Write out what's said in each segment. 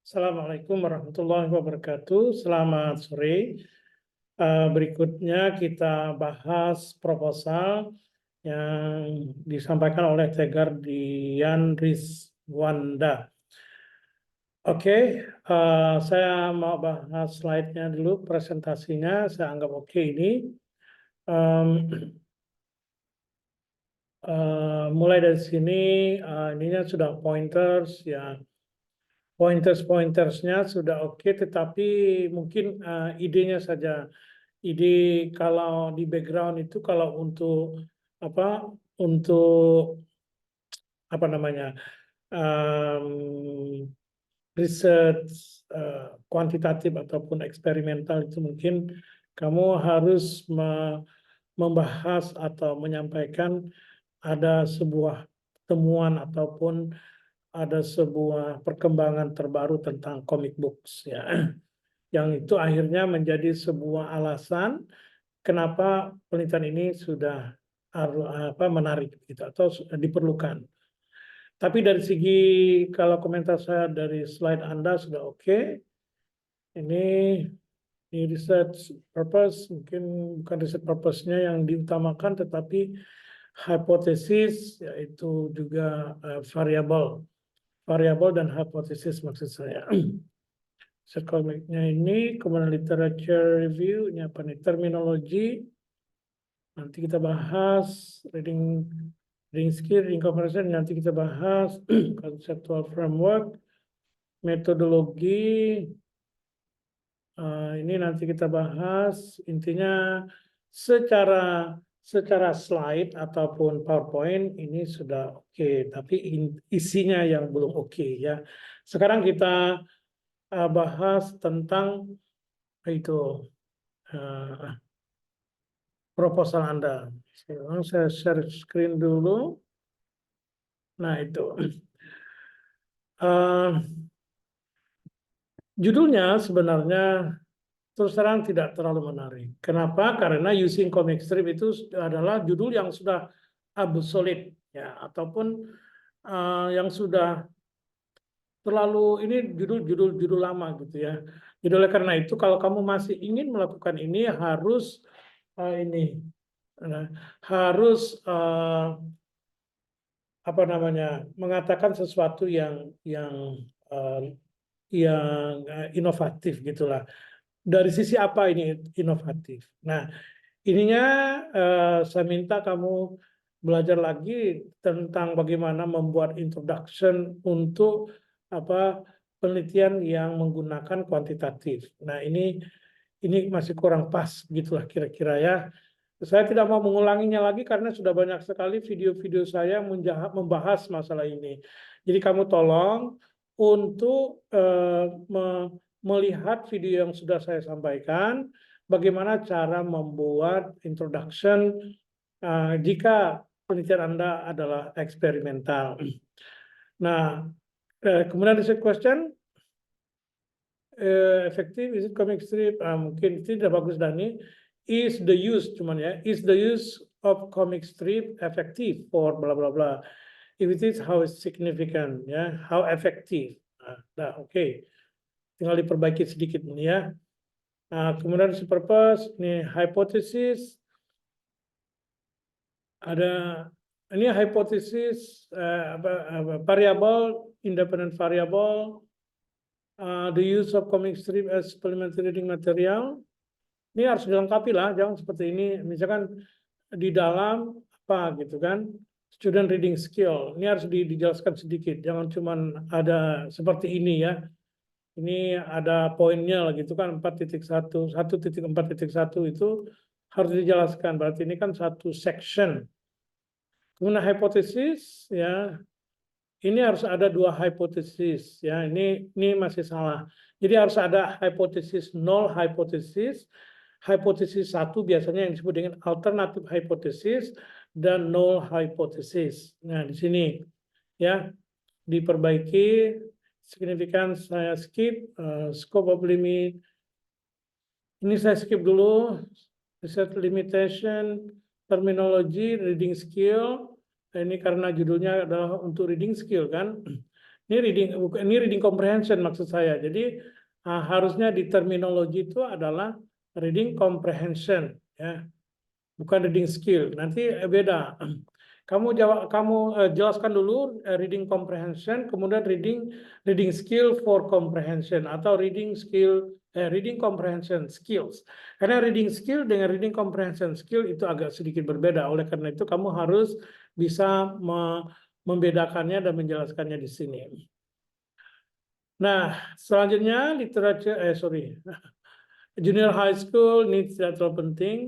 Assalamualaikum warahmatullahi wabarakatuh. Selamat sore. Berikutnya kita bahas proposal yang disampaikan oleh Tegar Dian Rizwanda. Oke, saya mau bahas slide-nya dulu, presentasinya. Saya anggap oke ini. Mulai dari sini, ininya sudah pointers ya. Pointers-pointersnya sudah oke, tetapi mungkin idenya saja. Ide kalau di background itu kalau untuk apa? Untuk apa namanya? um, Research kuantitatif ataupun eksperimental itu mungkin kamu harus membahas atau menyampaikan ada sebuah temuan ataupun ada sebuah perkembangan terbaru tentang comic books ya, yang itu akhirnya menjadi sebuah alasan kenapa penelitian ini sudah menarik gitu atau diperlukan. Tapi dari segi kalau komentar saya dari slide Anda sudah oke. Ini research purpose, mungkin bukan research purpose-nya yang diutamakan, tetapi hipotesis yaitu juga variabel dan hipotesis maksud saya. Sekomiknya ini, kemudian literature review, ini apa nih, terminologi. Nanti kita bahas reading skill, reading comprehension, nanti kita bahas conceptual framework, metodologi. Ini nanti kita bahas. Intinya secara slide ataupun PowerPoint ini sudah oke, tapi isinya yang belum oke ya. Sekarang kita bahas tentang itu proposal Anda. Sekarang saya share screen dulu. Nah itu. Judulnya sebenarnya terus terang tidak terlalu menarik. Kenapa? Karena using comic strip itu adalah judul yang sudah obsolete ya, ataupun yang sudah terlalu, ini judul lama gitu ya. Jadi oleh karena itu kalau kamu masih ingin melakukan ini harus harus apa namanya, mengatakan sesuatu yang inovatif gitulah. Dari sisi apa ini inovatif? Nah, ininya saya minta kamu belajar lagi tentang bagaimana membuat introduction untuk penelitian yang menggunakan kuantitatif. Nah, ini masih kurang pas gitulah kira-kira ya. Saya tidak mau mengulanginya lagi karena sudah banyak sekali video-video saya membahas masalah ini. Jadi kamu tolong untuk melihat video yang sudah saya sampaikan, bagaimana cara membuat introduction jika penelitian Anda adalah eksperimental. Nah, kemudian the question, efektif, is it comic strip? Mungkin tidak bagus Dani. Is the use of comic strip effective for bla bla bla? If it is, how is significant? Ya, how effective? Nah, oke. Tinggal diperbaiki sedikit ini ya. Nah, kemudian purpose, ini hypothesis. Ada ini hypothesis variable, independent variable, the use of comic strip as supplementary reading material. Ini harus dilengkapi lah, jangan seperti ini. Misalkan di dalam apa gitu kan, student reading skill. Ini harus dijelaskan sedikit, jangan cuma ada seperti ini ya. Ini ada poinnya lah gitu kan, 4.1, 1.4.1 itu harus dijelaskan. Berarti ini kan satu section. Kemudian hipotesis ya, ini harus ada dua hipotesis ya. Ini masih salah. Jadi harus ada hipotesis nol, hipotesis 1 biasanya yang disebut dengan alternatif hipotesis dan null hipotesis. Nah, di sini ya diperbaiki. Significance saya skip, scope of limit. Ini saya skip dulu. Research limitation, terminology, reading skill. Ini karena judulnya adalah untuk reading skill kan. Ini reading comprehension maksud saya. Jadi harusnya di terminologi itu adalah reading comprehension, ya, bukan reading skill. Nanti beda. Kamu jelaskan dulu reading comprehension, kemudian reading skill for comprehension atau reading comprehension skills. Karena reading skill dengan reading comprehension skill itu agak sedikit berbeda. Oleh karena itu kamu harus bisa membedakannya dan menjelaskannya di sini. Nah, selanjutnya junior high school ini tidak terlalu penting.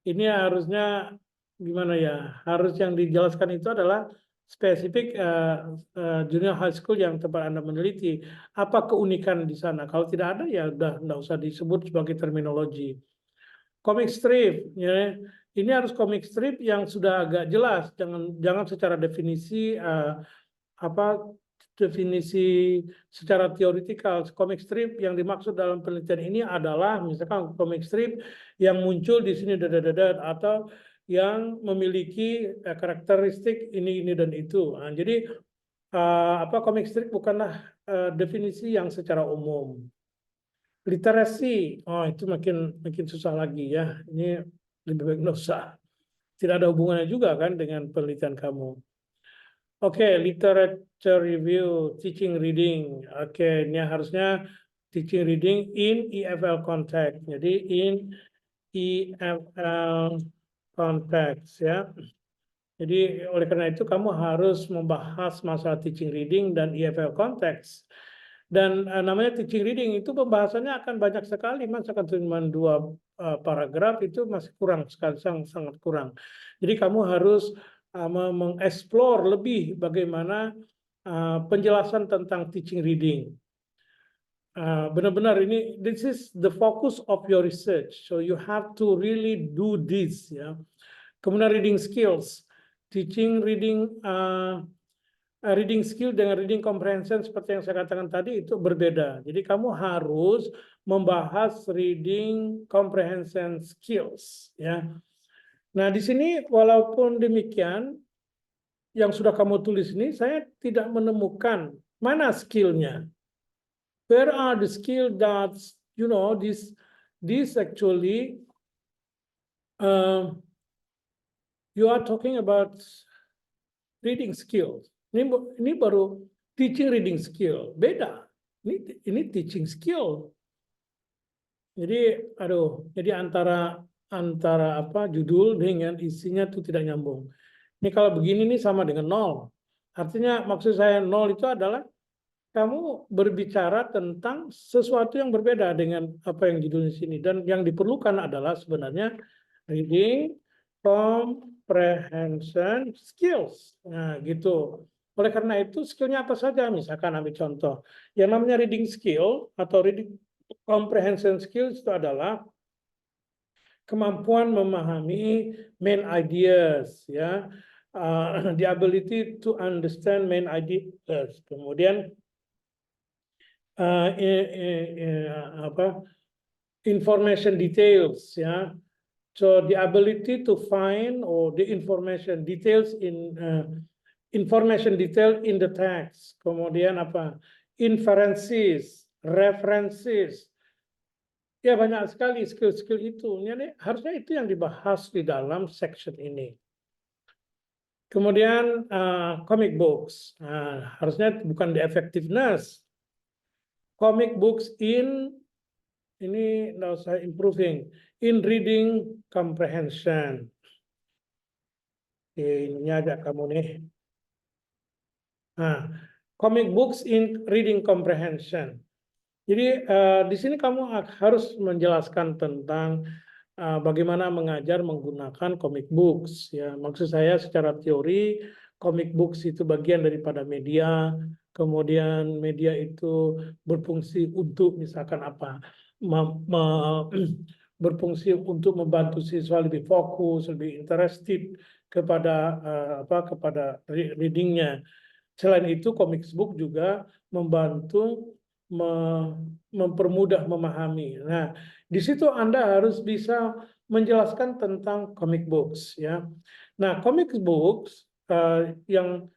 Ini harusnya gimana ya? Harus yang dijelaskan itu adalah spesifik junior high school yang tempat Anda meneliti. Apa keunikan di sana? Kalau tidak ada ya udah nggak usah disebut sebagai terminologi. Comic strip, ya. Ini harus comic strip yang sudah agak jelas. Jangan secara definisi definisi secara teoritikal. Comic strip yang dimaksud dalam penelitian ini adalah misalkan comic strip yang muncul di sini atau yang memiliki karakteristik ini dan itu. Nah, jadi comic strip bukanlah definisi yang secara umum. Literasi, itu makin susah lagi ya. Ini lebih baik nggak usah. Tidak ada hubungannya juga kan dengan penelitian kamu. Oke, literature review, teaching reading. Oke, ini harusnya teaching reading in EFL context. Jadi in EFL context ya. Jadi oleh karena itu kamu harus membahas masalah teaching reading dan EFL context. Dan namanya teaching reading itu pembahasannya akan banyak sekali, mas akan cuma 2 paragraf itu masih kurang sekali, sangat kurang. Jadi kamu harus mengeksplor lebih bagaimana penjelasan tentang teaching reading. Benar-benar ini, this is the focus of your research, so you have to really do this ya. Kemudian reading skills, teaching reading reading skill dengan reading comprehension seperti yang saya katakan tadi itu berbeda. Jadi kamu harus membahas reading comprehension skills ya. Nah, di sini walaupun demikian yang sudah kamu tulis ini saya tidak menemukan mana skillnya. Where are the skill that this actually you are talking about reading skills. Ini baru teaching reading skill, beda. Ini teaching skill. Jadi antara judul dengan isinya itu tidak nyambung. Ini kalau begini nih sama dengan 0. Artinya maksud saya 0 itu adalah kamu berbicara tentang sesuatu yang berbeda dengan apa yang judulnya sini. Dan yang diperlukan adalah sebenarnya reading comprehension skills. Nah, gitu. Oleh karena itu skillnya apa saja? Misalkan ambil contoh. Yang namanya reading skill atau reading comprehension skills itu adalah kemampuan memahami main ideas, ya, the ability to understand main ideas. Kemudian information details, ya. So the ability to find or the information details in information detail in the text. Kemudian inferences, references. Ya banyak sekali skill-skill itu. Jadi harusnya itu yang dibahas di dalam section ini. Kemudian comic books. Harusnya bukan the effectiveness. Comic books ini nggak usah improving. In reading comprehension. Ini aja kamu nih. Comic books in reading comprehension. Jadi di sini kamu harus menjelaskan tentang bagaimana mengajar menggunakan comic books. Ya, maksud saya secara teori comic books itu bagian daripada media. Kemudian media itu berfungsi untuk misalkan berfungsi untuk membantu siswa lebih fokus, lebih interested kepada readingnya. Selain itu, comic book juga membantu mempermudah memahami. Nah, di situ Anda harus bisa menjelaskan tentang comic books ya. Nah, comic books yang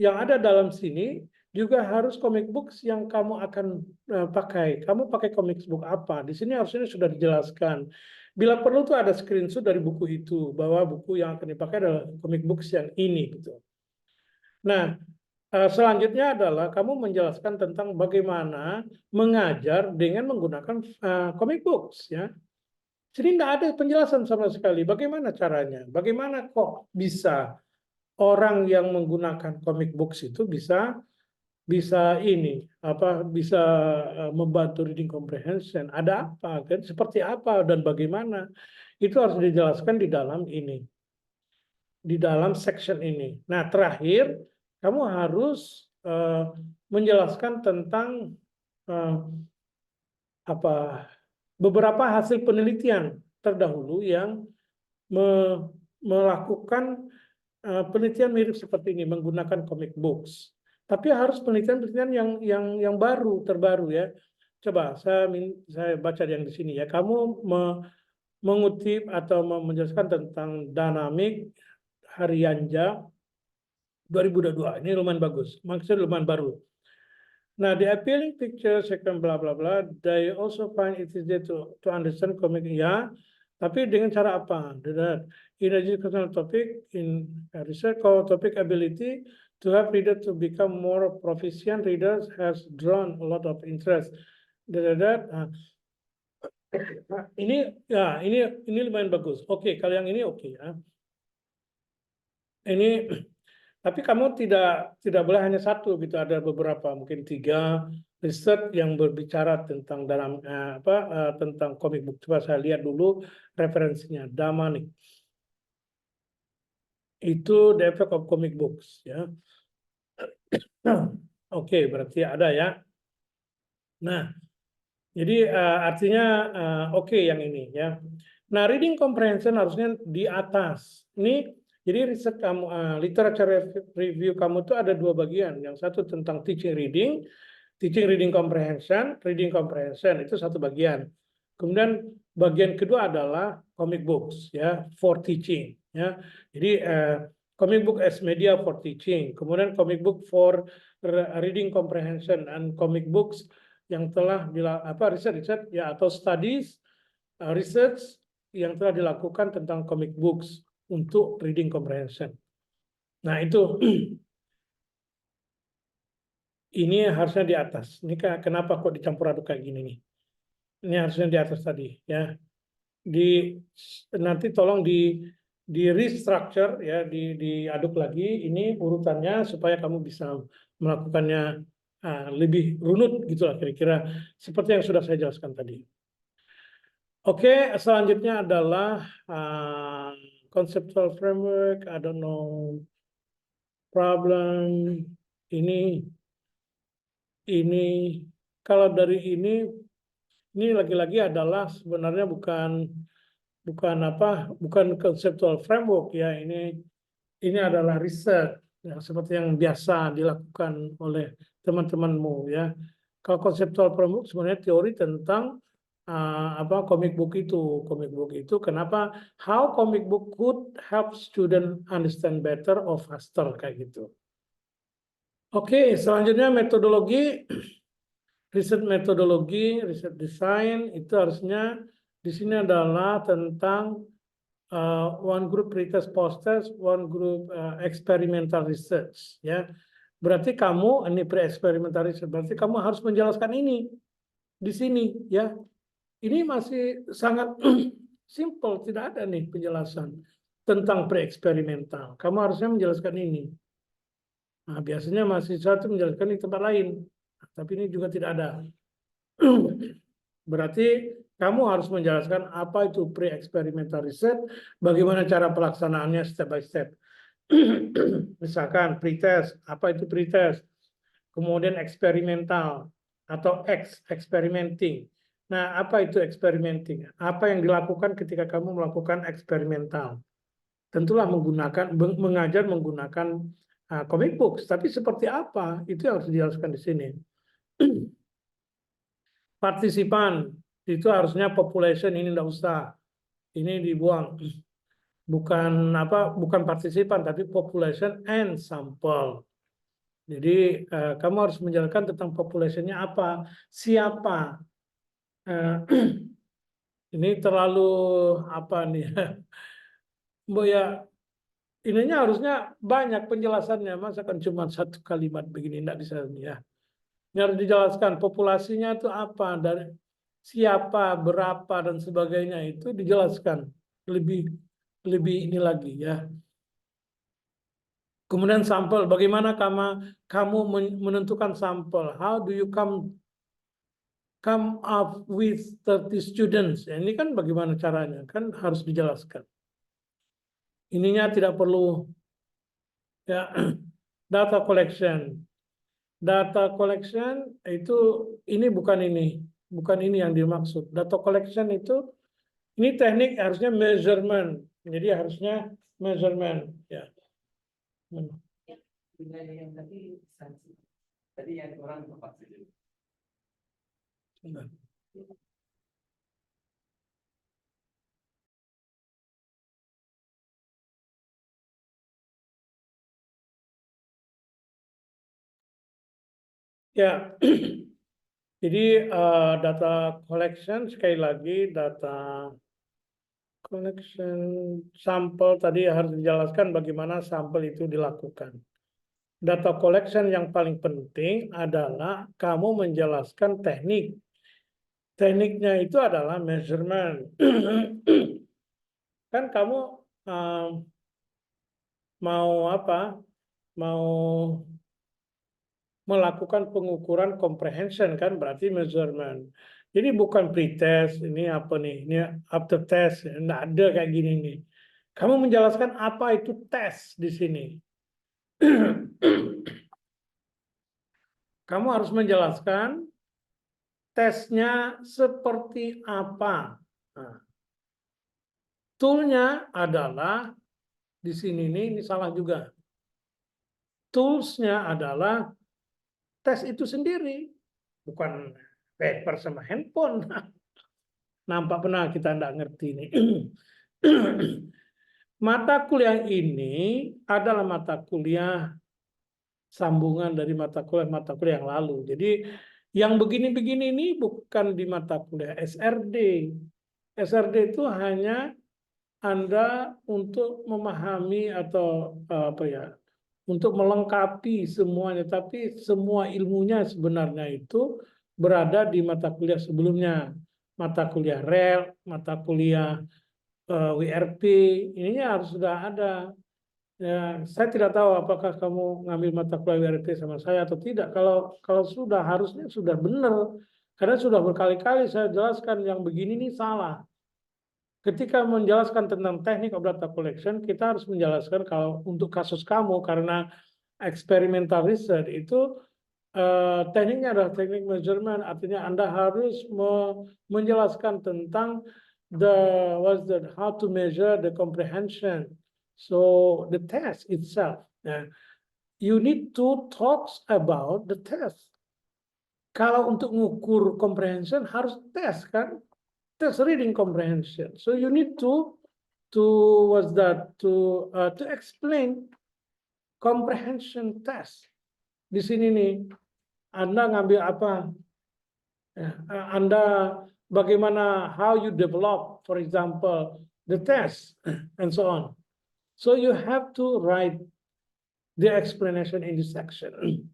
ada dalam sini juga harus comic books yang kamu akan pakai. Kamu pakai comic book apa? Di sini harusnya sudah dijelaskan. Bila perlu tuh ada screenshot dari buku itu bahwa buku yang akan dipakai adalah comic books yang ini gitu. Nah, selanjutnya adalah kamu menjelaskan tentang bagaimana mengajar dengan menggunakan comic books ya. Jadi tidak ada penjelasan sama sekali bagaimana caranya, bagaimana kok bisa orang yang menggunakan comic books itu bisa bisa membantu reading comprehension. Ada apa kan? Seperti apa dan bagaimana? Itu harus dijelaskan di dalam ini. Di dalam section ini. Nah, terakhir kamu harus menjelaskan tentang beberapa hasil penelitian terdahulu yang melakukan penelitian mirip seperti ini menggunakan comic books. Tapi harus penelitian-penelitian yang terbaru ya. Coba saya baca yang di sini ya. Kamu mengutip atau menjelaskan tentang dinamik Haryanja 2022. Ini lumayan bagus. Maksudnya lumayan baru. Nah, the appealing picture second bla bla bla, they also find it easy to understand comic ya. Tapi dengan cara apa? In educational topic, in research topic ability to help reader to become more proficient, readers has drawn a lot of interest. Ini lumayan bagus. Oke, kalau yang ini oke ya. Ini tapi kamu tidak boleh hanya satu gitu, ada beberapa mungkin 3 riset yang berbicara tentang tentang comic book. Coba saya lihat dulu referensinya. Damanik. Itu the effect of comic books ya. Oke, berarti ada ya. Nah, jadi artinya oke yang ini ya. Nah, reading comprehension harusnya di atas. Ini jadi riset kamu, literature review kamu itu ada 2 bagian. Yang satu tentang teaching reading comprehension itu satu bagian. Kemudian bagian kedua adalah comic books ya for teaching ya. Jadi comic book as media for teaching, kemudian comic book for reading comprehension and comic books yang telah riset ya atau studies research yang telah dilakukan tentang comic books untuk reading comprehension. Nah, itu ini harusnya di atas. Ini kenapa kok dicampur aduk kayak gini nih? Ini harusnya di atas tadi ya. Nanti tolong di restructure ya, diaduk lagi ini urutannya supaya kamu bisa melakukannya lebih runut gitulah kira-kira seperti yang sudah saya jelaskan tadi. Oke, selanjutnya adalah conceptual framework, I don't know, problem, ini kalau dari ini lagi-lagi adalah sebenarnya bukan conceptual framework ya, ini adalah riset ya, seperti yang biasa dilakukan oleh teman-temanmu ya. Kalau conceptual framework sebenarnya teori tentang comic book itu kenapa how comic book could help student understand better or faster kayak gitu. Oke, selanjutnya metodologi, riset metodologi, riset desain itu harusnya di sini adalah tentang one group pretest posters, one group experimental research ya. Berarti kamu ini pre-experimental research, berarti kamu harus menjelaskan ini di sini ya. Ini masih sangat simple, tidak ada nih penjelasan tentang pre-eksperimental. Kamu harusnya menjelaskan ini. Nah, biasanya mahasiswa itu menjelaskan di tempat lain, tapi ini juga tidak ada. Berarti kamu harus menjelaskan apa itu pre-experimental research, bagaimana cara pelaksanaannya step by step. Misalkan pretest, apa itu pretest? Kemudian eksperimental atau experimenting. Nah, apa itu experimenting? Apa yang dilakukan ketika kamu melakukan eksperimental? Tentulah mengajar menggunakan comic books, tapi seperti apa? Itu yang harus dijelaskan di sini. Partisipan, itu harusnya population, ini tidak usah. ini dibuang. Bukan partisipan, tapi population and sample. Jadi kamu harus menjelaskan tentang populationnya apa, siapa. Ini terlalu apa nih? Ya, ininya harusnya banyak penjelasannya, masa kan cuma satu kalimat begini, tidak bisa ya. Ini harus dijelaskan populasinya itu apa, dari siapa, berapa dan sebagainya itu dijelaskan lebih ini lagi ya. Kemudian sampel, bagaimana kamu menentukan sampel? How do you come up with 30 students? Ya, ini kan bagaimana caranya? Kan harus dijelaskan. Ininya tidak perlu ya. Data collection. Data collection itu bukan ini yang dimaksud. Data collection itu ini teknik harusnya measurement. Jadi harusnya measurement ya. Yang tadi yang orang tempat itu. Ya, jadi data collection sekali lagi data collection sampel tadi harus dijelaskan bagaimana sampel itu dilakukan. Data collection yang paling penting adalah kamu menjelaskan teknik. Tekniknya itu adalah measurement. Kan kamu mau apa? Mau melakukan pengukuran comprehension kan berarti measurement. Jadi bukan pre-test, ini apa nih? Ini after test, enggak ada kayak gini nih. Kamu menjelaskan apa itu tes di sini. Kamu harus menjelaskan tesnya seperti apa. Nah, toolnya adalah di sini ini salah juga. Toolsnya adalah tes itu sendiri, bukan paper sama handphone. Nampak benar kita tidak ngerti ini. Mata kuliah ini adalah mata kuliah sambungan dari mata kuliah yang lalu. Jadi yang begini-begini ini bukan di mata kuliah SRD. SRD itu hanya Anda untuk memahami atau apa ya, untuk melengkapi semuanya, tapi semua ilmunya sebenarnya itu berada di mata kuliah sebelumnya. Mata kuliah rel, mata kuliah WRP, ininya harus sudah ada. Ya, saya tidak tahu apakah kamu ngambil mata kuliah WRP sama saya atau tidak. Kalau sudah, harusnya sudah benar. Karena sudah berkali-kali saya jelaskan yang begini ini salah. Ketika menjelaskan tentang teknik of data collection, kita harus menjelaskan kalau untuk kasus kamu, karena experimental research itu tekniknya adalah teknik measurement, artinya Anda harus menjelaskan tentang how to measure the comprehension. So the test itself. You need to talk about the test. Kalau untuk mengukur comprehension harus tes kan? Test reading comprehension. So you need to explain comprehension test. Di sini nih, Anda ngambil apa? Anda bagaimana, how you develop, for example, the test and so on. So you have to write the explanation in this section.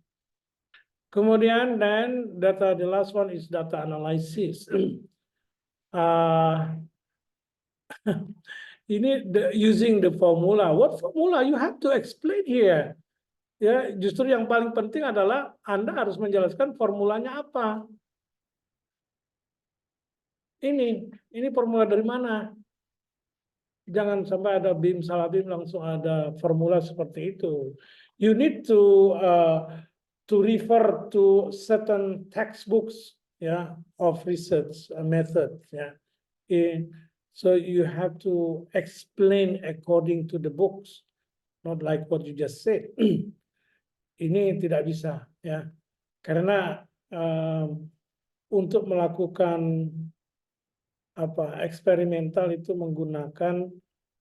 Kemudian the last one is data analysis. Ini using the formula. What formula? You have to explain here. Ya, justru yang paling penting adalah Anda harus menjelaskan formulanya apa. Ini formula dari mana? Jangan sampai ada BIM salah BIM langsung ada formula seperti itu. You need to refer to certain textbooks of research method so you have to explain according to the books, not like what you just said. Ini tidak bisa ya, karena untuk melakukan eksperimental itu menggunakan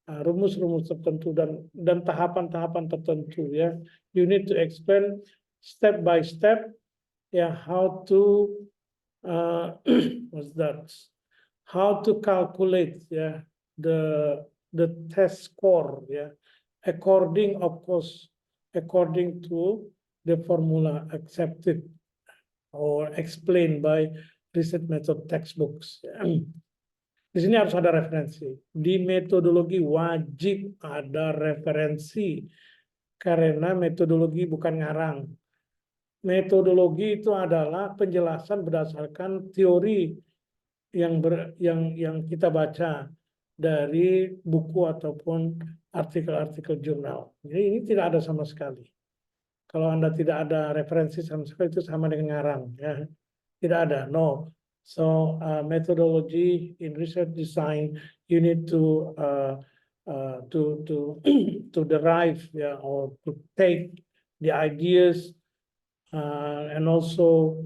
rumus-rumus tertentu dan tahapan-tahapan tertentu ya. You need to explain step by step ya how to what's that? How to calculate ya the test score ya according to the formula accepted or explained by research method textbooks. Di sini harus ada referensi. Di metodologi wajib ada referensi karena metodologi bukan ngarang. Metodologi itu adalah penjelasan berdasarkan teori yang kita baca dari buku ataupun artikel-artikel jurnal. Jadi ini tidak ada sama sekali. Kalau Anda tidak ada referensi sama sekali itu sama dengan ngarang ya. Tidak ada, no. So methodology in research design, you need to to derive or to take the ideas and also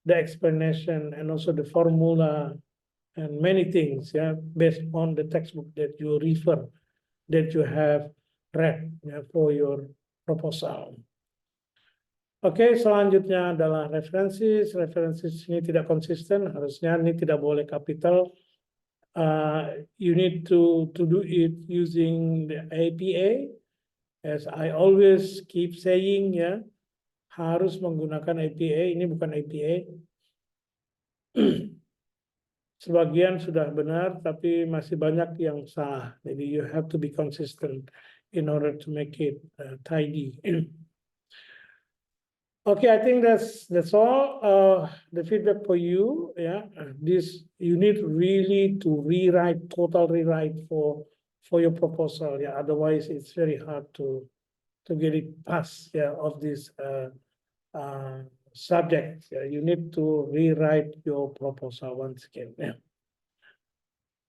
the explanation and also the formula and many things based on the textbook that you refer, that you have read for your proposal. Oke, selanjutnya adalah referensi. Referensi ini tidak konsisten, harusnya ini tidak boleh kapital. You need to do it using the APA. As I always keep saying harus menggunakan APA. Ini bukan APA. Sebagian sudah benar, tapi masih banyak yang salah. Jadi you have to be consistent in order to make it tidy. Okay, I think that's all. The feedback for you, this you need really to total rewrite for your proposal, Otherwise, it's very hard to get it past, of this subject. You need to rewrite your proposal once again.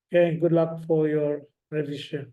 Okay, good luck for your revision.